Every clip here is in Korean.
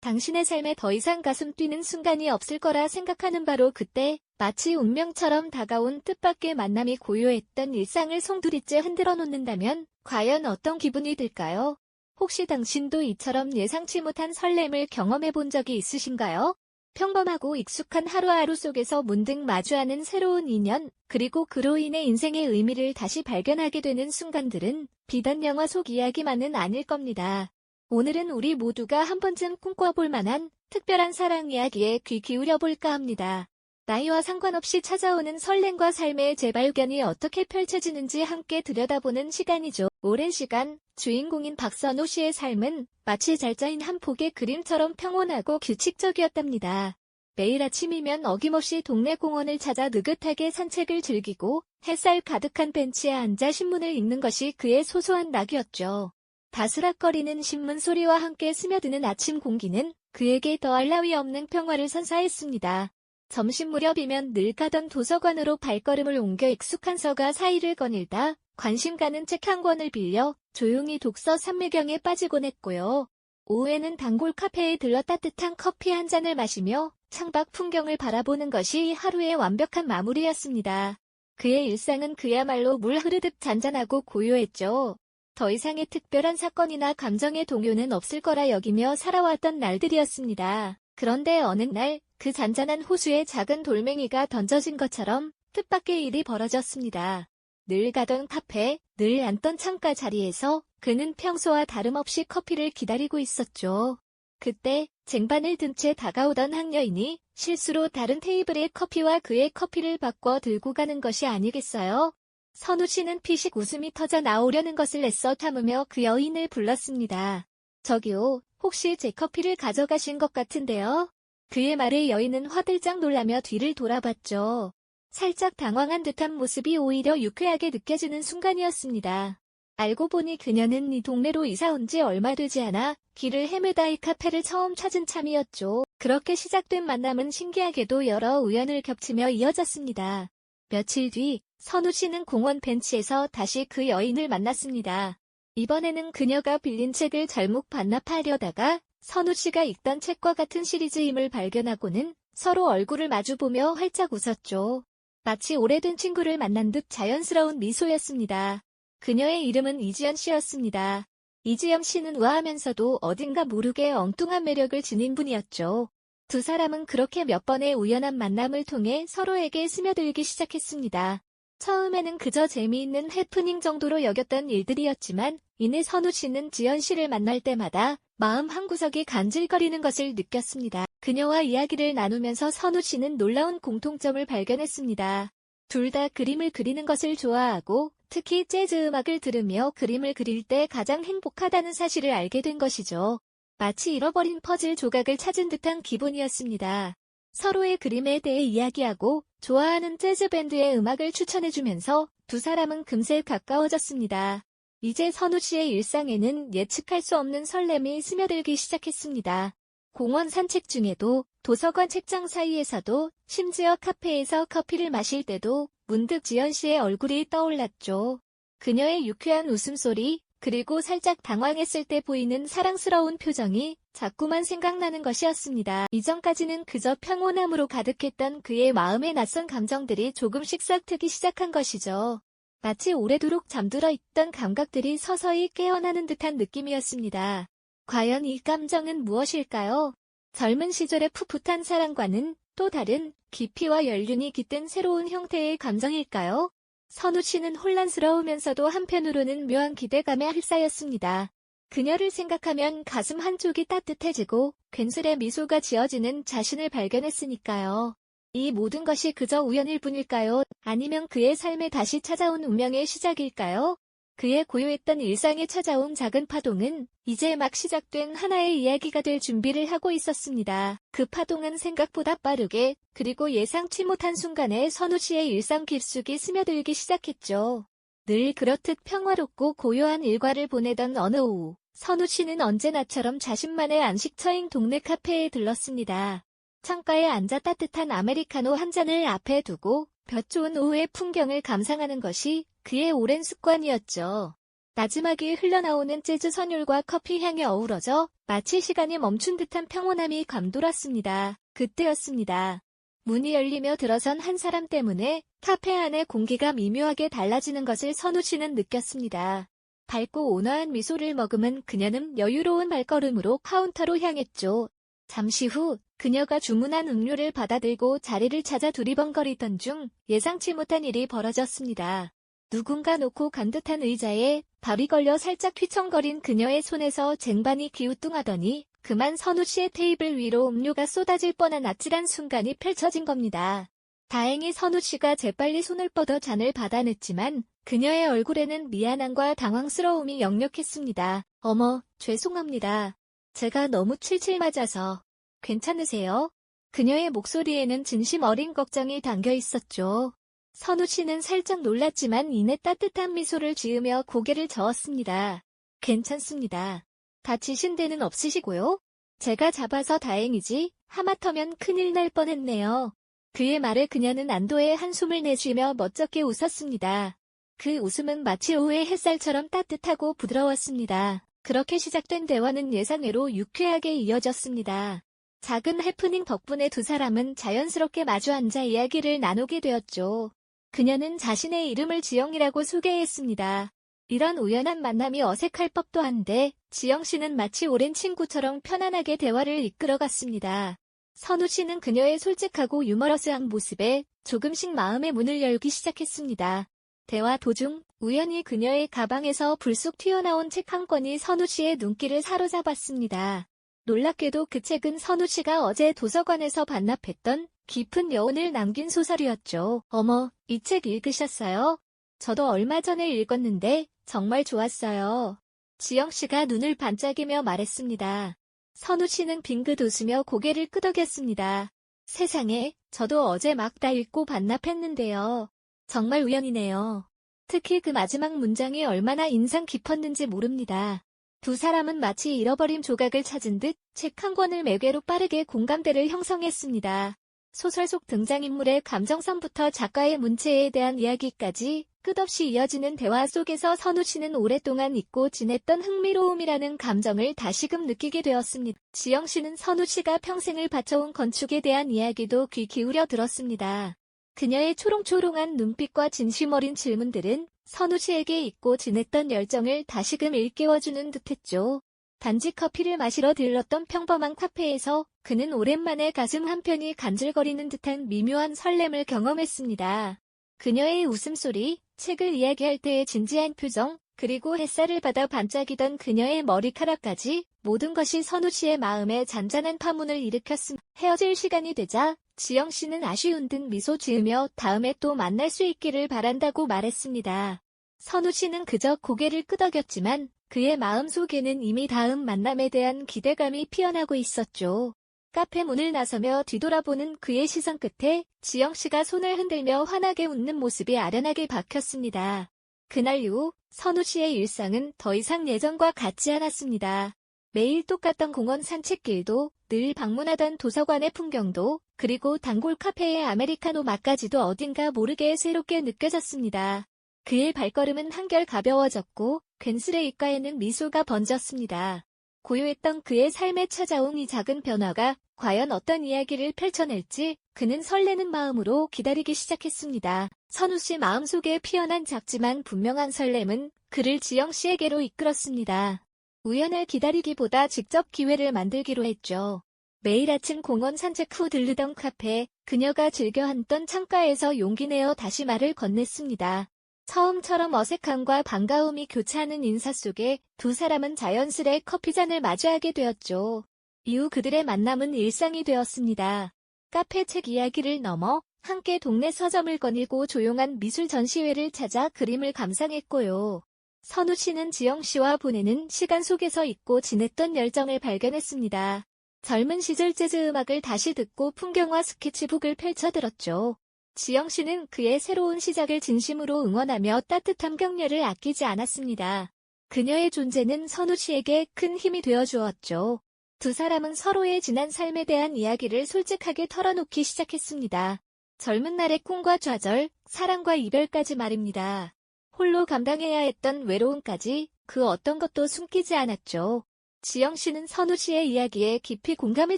당신의 삶에 더 이상 가슴 뛰는 순간이 없을 거라 생각하는 바로 그때 마치 운명처럼 다가온 뜻밖의 만남이 고요했던 일상을 송두리째 흔들어 놓는다면 과연 어떤 기분이 들까요? 혹시 당신도 이처럼 예상치 못한 설렘을 경험해 본 적이 있으신가요? 평범하고 익숙한 하루하루 속에서 문득 마주하는 새로운 인연, 그리고 그로 인해 인생의 의미를 다시 발견하게 되는 순간들은 비단 영화 속 이야기만은 아닐 겁니다. 오늘은 우리 모두가 한 번쯤 꿈꿔볼 만한 특별한 사랑 이야기에 귀 기울여 볼까 합니다. 나이와 상관없이 찾아오는 설렘과 삶의 재발견이 어떻게 펼쳐지는지 함께 들여다보는 시간이죠. 오랜 시간 주인공인 박선우 씨의 삶은 마치 잘 짜인 한 폭의 그림처럼 평온하고 규칙적이었답니다. 매일 아침이면 어김없이 동네 공원을 찾아 느긋하게 산책을 즐기고 햇살 가득한 벤치에 앉아 신문을 읽는 것이 그의 소소한 낙이었죠. 바스락거리는 신문 소리와 함께 스며드는 아침 공기는 그에게 더할 나위 없는 평화를 선사했습니다. 점심 무렵이면 늘 가던 도서관으로 발걸음을 옮겨 익숙한 서가 사이를 거닐다 관심 가는 책 한 권을 빌려 조용히 독서 삼매경에 빠지곤 했고요. 오후에는 단골 카페에 들러 따뜻한 커피 한 잔을 마시며 창밖 풍경을 바라보는 것이 하루의 완벽한 마무리였습니다. 그의 일상은 그야말로 물 흐르듯 잔잔하고 고요했죠. 더 이상의 특별한 사건이나 감정의 동요는 없을 거라 여기며 살아왔던 날들이었습니다. 그런데 어느 날 그 잔잔한 호수에 작은 돌멩이가 던져진 것처럼 뜻밖의 일이 벌어졌습니다. 늘 가던 카페, 늘 앉던 창가 자리에서 그는 평소와 다름없이 커피를 기다리고 있었죠. 그때 쟁반을 든 채 다가오던 한 여인이 실수로 다른 테이블의 커피와 그의 커피를 바꿔 들고 가는 것이 아니겠어요? 선우 씨는 피식 웃음이 터져 나오려는 것을 애써 참으며 그 여인을 불렀습니다. 저기요, 혹시 제 커피를 가져가신 것 같은데요? 그의 말에 여인은 화들짝 놀라며 뒤를 돌아봤죠. 살짝 당황한 듯한 모습이 오히려 유쾌하게 느껴지는 순간이었습니다. 알고 보니 그녀는 이 동네로 이사 온 지 얼마 되지 않아 길을 헤매다 이 카페를 처음 찾은 참이었죠. 그렇게 시작된 만남은 신기하게도 여러 우연을 겹치며 이어졌습니다. 며칠 뒤 선우 씨는 공원 벤치에서 다시 그 여인을 만났습니다. 이번에는 그녀가 빌린 책을 잘못 반납하려다가 선우 씨가 읽던 책과 같은 시리즈임을 발견하고는 서로 얼굴을 마주보며 활짝 웃었죠. 마치 오래된 친구를 만난 듯 자연스러운 미소였습니다. 그녀의 이름은 이지연 씨였습니다. 이지연 씨는 우아하면서도 어딘가 모르게 엉뚱한 매력을 지닌 분이었죠. 두 사람은 그렇게 몇 번의 우연한 만남을 통해 서로에게 스며들기 시작했습니다. 처음에는 그저 재미있는 해프닝 정도로 여겼던 일들이었지만 이내 선우 씨는 지연 씨를 만날 때마다 마음 한구석이 간질거리는 것을 느꼈습니다. 그녀와 이야기를 나누면서 선우 씨는 놀라운 공통점을 발견했습니다. 둘 다 그림을 그리는 것을 좋아하고 특히 재즈 음악을 들으며 그림을 그릴 때 가장 행복하다는 사실을 알게 된 것이죠. 마치 잃어버린 퍼즐 조각을 찾은 듯한 기분이었습니다. 서로의 그림에 대해 이야기하고 좋아하는 재즈 밴드의 음악을 추천해주면서 두 사람은 금세 가까워졌습니다. 이제 선우 씨의 일상에는 예측할 수 없는 설렘이 스며들기 시작했습니다. 공원 산책 중에도, 도서관 책장 사이에서도, 심지어 카페에서 커피를 마실 때도 문득 지연 씨의 얼굴이 떠올랐죠. 그녀의 유쾌한 웃음소리, 그리고 살짝 당황했을 때 보이는 사랑스러운 표정이 자꾸만 생각나는 것이었습니다. 이전까지는 그저 평온함으로 가득했던 그의 마음의 낯선 감정들이 조금씩 싹트기 시작한 것이죠. 마치 오래도록 잠들어 있던 감각들이 서서히 깨어나는 듯한 느낌이었습니다. 과연 이 감정은 무엇일까요? 젊은 시절의 풋풋한 사랑과는 또 다른 깊이와 연륜이 깃든 새로운 형태의 감정일까요? 선우 씨는 혼란스러우면서도 한편으로는 묘한 기대감에 휩싸였습니다. 그녀를 생각하면 가슴 한쪽이 따뜻해지고 괜스레 미소가 지어지는 자신을 발견했으니까요. 이 모든 것이 그저 우연일 뿐일까요? 아니면 그의 삶에 다시 찾아온 운명의 시작일까요? 그의 고요했던 일상에 찾아온 작은 파동은 이제 막 시작된 하나의 이야기가 될 준비를 하고 있었습니다. 그 파동은 생각보다 빠르게 그리고 예상치 못한 순간에 선우 씨의 일상 깊숙이 스며들기 시작했죠. 늘 그렇듯 평화롭고 고요한 일과를 보내던 어느 오후, 선우 씨는 언제나처럼 자신만의 안식처인 동네 카페에 들렀습니다. 창가에 앉아 따뜻한 아메리카노 한 잔을 앞에 두고 볕 좋은 오후의 풍경을 감상하는 것이 그의 오랜 습관이었죠. 나지막이 흘러나오는 재즈 선율과 커피 향이 어우러져 마치 시간이 멈춘 듯한 평온함이 감돌았습니다. 그때였습니다. 문이 열리며 들어선 한 사람 때문에 카페 안의 공기가 미묘하게 달라지는 것을 선우 씨는 느꼈습니다. 밝고 온화한 미소를 머금은 그녀는 여유로운 발걸음으로 카운터로 향했죠. 잠시 후 그녀가 주문한 음료를 받아들고 자리를 찾아 두리번거리던 중 예상치 못한 일이 벌어졌습니다. 누군가 놓고 간 듯한 의자에 발이 걸려 살짝 휘청거린 그녀의 손에서 쟁반이 기우뚱하더니 그만 선우 씨의 테이블 위로 음료가 쏟아질 뻔한 아찔한 순간이 펼쳐진 겁니다. 다행히 선우 씨가 재빨리 손을 뻗어 잔을 받아냈지만 그녀의 얼굴에는 미안함과 당황스러움이 역력했습니다. 어머, 죄송합니다. 제가 너무 칠칠 맞아서. 괜찮으세요? 그녀의 목소리에는 진심 어린 걱정이 담겨 있었죠. 선우 씨는 살짝 놀랐지만 이내 따뜻한 미소를 지으며 고개를 저었습니다. 괜찮습니다. 다치신 데는 없으시고요? 제가 잡아서 다행이지 하마터면 큰일 날 뻔했네요. 그의 말에 그녀는 안도의 한숨을 내쉬며 멋쩍게 웃었습니다. 그 웃음은 마치 오후의 햇살처럼 따뜻하고 부드러웠습니다. 그렇게 시작된 대화는 예상외로 유쾌하게 이어졌습니다. 작은 해프닝 덕분에 두 사람은 자연스럽게 마주 앉아 이야기를 나누게 되었죠. 그녀는 자신의 이름을 지영이라고 소개했습니다. 이런 우연한 만남이 어색할 법도 한데 지영 씨는 마치 오랜 친구처럼 편안하게 대화를 이끌어갔습니다. 선우 씨는 그녀의 솔직하고 유머러스한 모습에 조금씩 마음의 문을 열기 시작했습니다. 대화 도중 우연히 그녀의 가방에서 불쑥 튀어나온 책 한 권이 선우 씨의 눈길을 사로잡았습니다. 놀랍게도 그 책은 선우 씨가 어제 도서관에서 반납했던 깊은 여운을 남긴 소설이었죠. 어머, 이 책 읽으셨어요? 저도 얼마 전에 읽었는데 정말 좋았어요. 지영 씨가 눈을 반짝이며 말했습니다. 선우 씨는 빙긋 웃으며 고개를 끄덕였습니다. 세상에, 저도 어제 막 다 읽고 반납했는데요. 정말 우연이네요. 특히 그 마지막 문장이 얼마나 인상 깊었는지 모릅니다. 두 사람은 마치 잃어버린 조각을 찾은 듯 책 한 권을 매개로 빠르게 공감대를 형성했습니다. 소설 속 등장인물의 감정선부터 작가의 문체에 대한 이야기까지 끝없이 이어지는 대화 속에서 선우 씨는 오랫동안 잊고 지냈던 흥미로움이라는 감정을 다시금 느끼게 되었습니다. 지영 씨는 선우 씨가 평생을 바쳐온 건축에 대한 이야기도 귀 기울여 들었습니다. 그녀의 초롱초롱한 눈빛과 진심 어린 질문들은 선우 씨에게 잊고 지냈던 열정을 다시금 일깨워주는 듯했죠. 단지 커피를 마시러 들렀던 평범한 카페에서 그는 오랜만에 가슴 한편이 간질거리는 듯한 미묘한 설렘을 경험했습니다. 그녀의 웃음소리, 책을 이야기할 때의 진지한 표정, 그리고 햇살을 받아 반짝이던 그녀의 머리카락까지 모든 것이 선우 씨의 마음에 잔잔한 파문을 일으켰습니다. 헤어질 시간이 되자 지영 씨는 아쉬운 듯 미소 지으며 다음에 또 만날 수 있기를 바란다고 말했습니다. 선우 씨는 그저 고개를 끄덕였지만 그의 마음속에는 이미 다음 만남에 대한 기대감이 피어나고 있었죠. 카페 문을 나서며 뒤돌아보는 그의 시선 끝에 지영 씨가 손을 흔들며 환하게 웃는 모습이 아련하게 박혔습니다. 그날 이후 선우 씨의 일상은 더 이상 예전과 같지 않았습니다. 매일 똑같던 공원 산책길도, 늘 방문하던 도서관의 풍경도, 그리고 단골 카페의 아메리카노 맛까지도 어딘가 모르게 새롭게 느껴졌습니다. 그의 발걸음은 한결 가벼워졌고 괜스레 입가에는 미소가 번졌습니다. 고요했던 그의 삶에 찾아온 이 작은 변화가 과연 어떤 이야기를 펼쳐낼지 그는 설레는 마음으로 기다리기 시작했습니다. 선우 씨 마음속에 피어난 작지만 분명한 설렘은 그를 지영 씨에게로 이끌었습니다. 우연을 기다리기보다 직접 기회를 만들기로 했죠. 매일 아침 공원 산책 후 들르던 카페, 그녀가 즐겨 앉던 창가에서 용기 내어 다시 말을 건넸습니다. 처음처럼 어색함과 반가움이 교차하는 인사 속에 두 사람은 자연스레 커피잔을 마주하게 되었죠. 이후 그들의 만남은 일상이 되었습니다. 카페 책 이야기를 넘어 함께 동네 서점을 거닐고 조용한 미술 전시회를 찾아 그림을 감상했고요. 선우 씨는 지영 씨와 보내는 시간 속에서 잊고 지냈던 열정을 발견했습니다. 젊은 시절 재즈 음악을 다시 듣고 풍경화 스케치북을 펼쳐들었죠. 지영 씨는 그의 새로운 시작을 진심으로 응원하며 따뜻한 격려를 아끼지 않았습니다. 그녀의 존재는 선우 씨에게 큰 힘이 되어 주었죠. 두 사람은 서로의 지난 삶에 대한 이야기를 솔직하게 털어놓기 시작했습니다. 젊은 날의 꿈과 좌절, 사랑과 이별까지 말입니다. 홀로 감당해야 했던 외로움까지 그 어떤 것도 숨기지 않았죠. 지영 씨는 선우 씨의 이야기에 깊이 공감해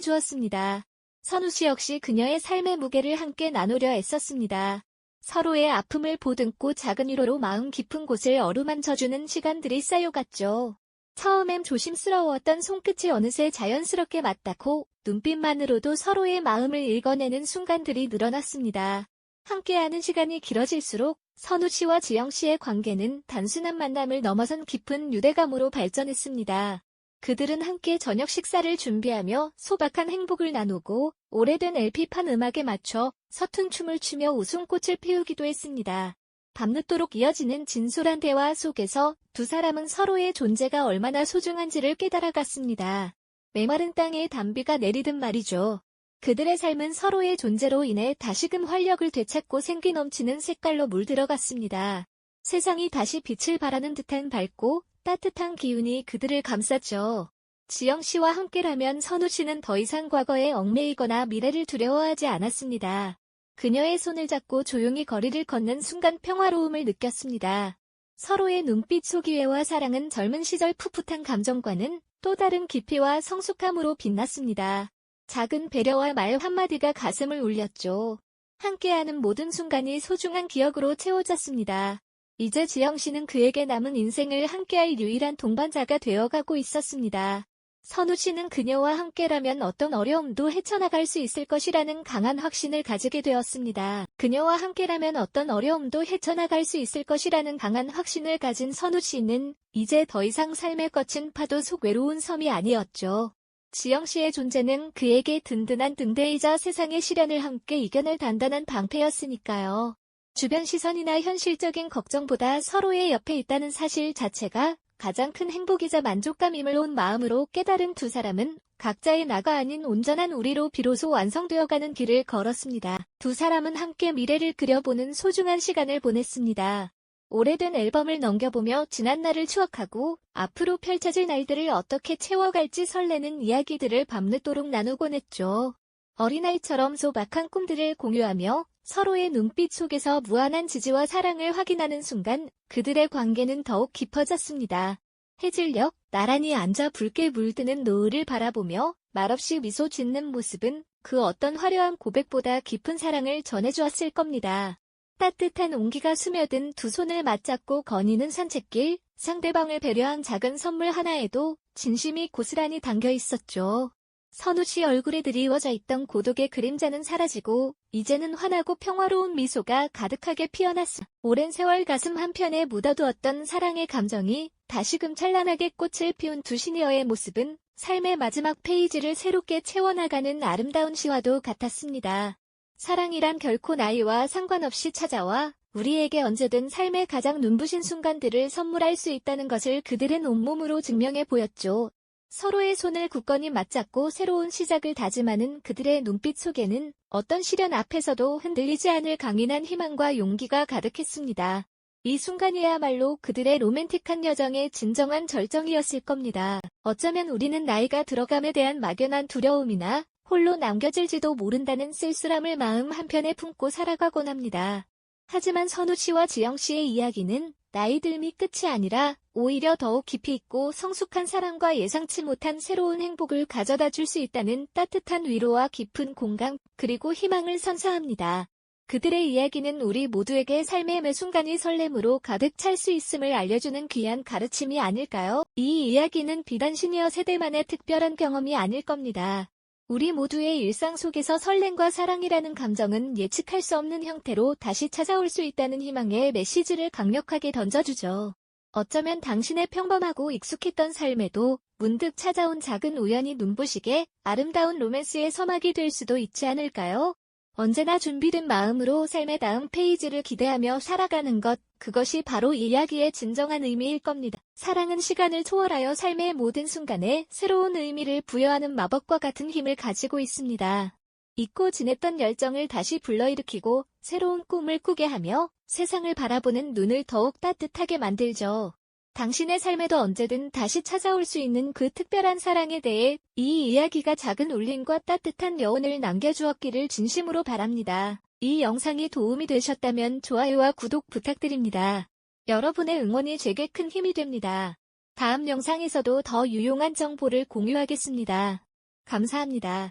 주었습니다. 선우 씨 역시 그녀의 삶의 무게를 함께 나누려 애썼습니다. 서로의 아픔을 보듬고 작은 위로로 마음 깊은 곳을 어루만져주는 시간들이 쌓여갔죠. 처음엔 조심스러웠던 손끝이 어느새 자연스럽게 맞닿고 눈빛만으로도 서로의 마음을 읽어내는 순간들이 늘어났습니다. 함께하는 시간이 길어질수록 선우 씨와 지영 씨의 관계는 단순한 만남을 넘어선 깊은 유대감으로 발전했습니다. 그들은 함께 저녁 식사를 준비하며 소박한 행복을 나누고 오래된 LP판 음악에 맞춰 서툰 춤을 추며 웃음꽃을 피우기도 했습니다. 밤늦도록 이어지는 진솔한 대화 속에서 두 사람은 서로의 존재가 얼마나 소중한지를 깨달아갔습니다. 메마른 땅에 단비가 내리듯 말이죠. 그들의 삶은 서로의 존재로 인해 다시금 활력을 되찾고 생기 넘치는 색깔로 물들어갔습니다. 세상이 다시 빛을 발하는 듯한 밝고 따뜻한 기운이 그들을 감쌌죠. 지영 씨와 함께라면 선우 씨는 더 이상 과거에 얽매이거나 미래를 두려워하지 않았습니다. 그녀의 손을 잡고 조용히 거리를 걷는 순간 평화로움을 느꼈습니다. 서로의 눈빛 속 이해와 사랑은 젊은 시절 풋풋한 감정과는 또 다른 깊이와 성숙함으로 빛났습니다. 작은 배려와 말 한마디가 가슴을 울렸죠. 함께하는 모든 순간이 소중한 기억으로 채워졌습니다. 이제 지영 씨는 그에게 남은 인생을 함께할 유일한 동반자가 되어가고 있었습니다. 선우 씨는 그녀와 함께라면 어떤 어려움도 헤쳐나갈 수 있을 것이라는 강한 확신을 가지게 되었습니다. 그녀와 함께라면 어떤 어려움도 헤쳐나갈 수 있을 것이라는 강한 확신을 가진 선우 씨는 이제 더 이상 삶의 거친 파도 속 외로운 섬이 아니었죠. 지영 씨의 존재는 그에게 든든한 등대이자 세상의 시련을 함께 이겨낼 단단한 방패였으니까요. 주변 시선이나 현실적인 걱정보다 서로의 옆에 있다는 사실 자체가 가장 큰 행복이자 만족감임을 온 마음으로 깨달은 두 사람은 각자의 나가 아닌 온전한 우리로 비로소 완성되어가는 길을 걸었습니다. 두 사람은 함께 미래를 그려보는 소중한 시간을 보냈습니다. 오래된 앨범을 넘겨보며 지난 날을 추억하고 앞으로 펼쳐질 날들을 어떻게 채워갈지 설레는 이야기들을 밤늦도록 나누곤 했죠. 어린아이처럼 소박한 꿈들을 공유하며 서로의 눈빛 속에서 무한한 지지와 사랑을 확인하는 순간 그들의 관계는 더욱 깊어졌습니다. 해질녘 나란히 앉아 붉게 물드는 노을을 바라보며 말없이 미소 짓는 모습은 그 어떤 화려한 고백보다 깊은 사랑을 전해주었을 겁니다. 따뜻한 온기가 스며든 두 손을 맞잡고 거니는 산책길, 상대방을 배려한 작은 선물 하나에도 진심이 고스란히 담겨 있었죠. 선우 씨 얼굴에 드리워져 있던 고독의 그림자는 사라지고 이제는 환하고 평화로운 미소가 가득하게 피어났어. 오랜 세월 가슴 한편에 묻어두었던 사랑의 감정이 다시금 찬란하게 꽃을 피운 두 시니어의 모습은 삶의 마지막 페이지를 새롭게 채워나가는 아름다운 시와도 같았습니다. 사랑이란 결코 나이와 상관없이 찾아와 우리에게 언제든 삶의 가장 눈부신 순간들을 선물할 수 있다는 것을 그들은 온몸으로 증명해 보였죠. 서로의 손을 굳건히 맞잡고 새로운 시작을 다짐하는 그들의 눈빛 속에는 어떤 시련 앞에서도 흔들리지 않을 강인한 희망과 용기가 가득했습니다. 이 순간이야말로 그들의 로맨틱한 여정의 진정한 절정이었을 겁니다. 어쩌면 우리는 나이가 들어감에 대한 막연한 두려움이나 홀로 남겨질지도 모른다는 쓸쓸함을 마음 한편에 품고 살아가곤 합니다. 하지만 선우 씨와 지영 씨의 이야기는 나이 듦이 끝이 아니라 오히려 더욱 깊이 있고 성숙한 사랑과 예상치 못한 새로운 행복을 가져다 줄 수 있다는 따뜻한 위로와 깊은 공감 그리고 희망을 선사합니다. 그들의 이야기는 우리 모두에게 삶의 매 순간이 설렘으로 가득 찰 수 있음을 알려주는 귀한 가르침이 아닐까요? 이 이야기는 비단 시니어 세대만의 특별한 경험이 아닐 겁니다. 우리 모두의 일상 속에서 설렘과 사랑이라는 감정은 예측할 수 없는 형태로 다시 찾아올 수 있다는 희망의 메시지를 강력하게 던져주죠. 어쩌면 당신의 평범하고 익숙했던 삶에도 문득 찾아온 작은 우연이 눈부시게 아름다운 로맨스의 서막이 될 수도 있지 않을까요? 언제나 준비된 마음으로 삶의 다음 페이지를 기대하며 살아가는 것, 그것이 바로 이 이야기의 진정한 의미일 겁니다. 사랑은 시간을 초월하여 삶의 모든 순간에 새로운 의미를 부여하는 마법과 같은 힘을 가지고 있습니다. 잊고 지냈던 열정을 다시 불러일으키고 새로운 꿈을 꾸게 하며 세상을 바라보는 눈을 더욱 따뜻하게 만들죠. 당신의 삶에도 언제든 다시 찾아올 수 있는 그 특별한 사랑에 대해 이 이야기가 작은 울림과 따뜻한 여운을 남겨주었기를 진심으로 바랍니다. 이 영상이 도움이 되셨다면 좋아요와 구독 부탁드립니다. 여러분의 응원이 제게 큰 힘이 됩니다. 다음 영상에서도 더 유용한 정보를 공유하겠습니다. 감사합니다.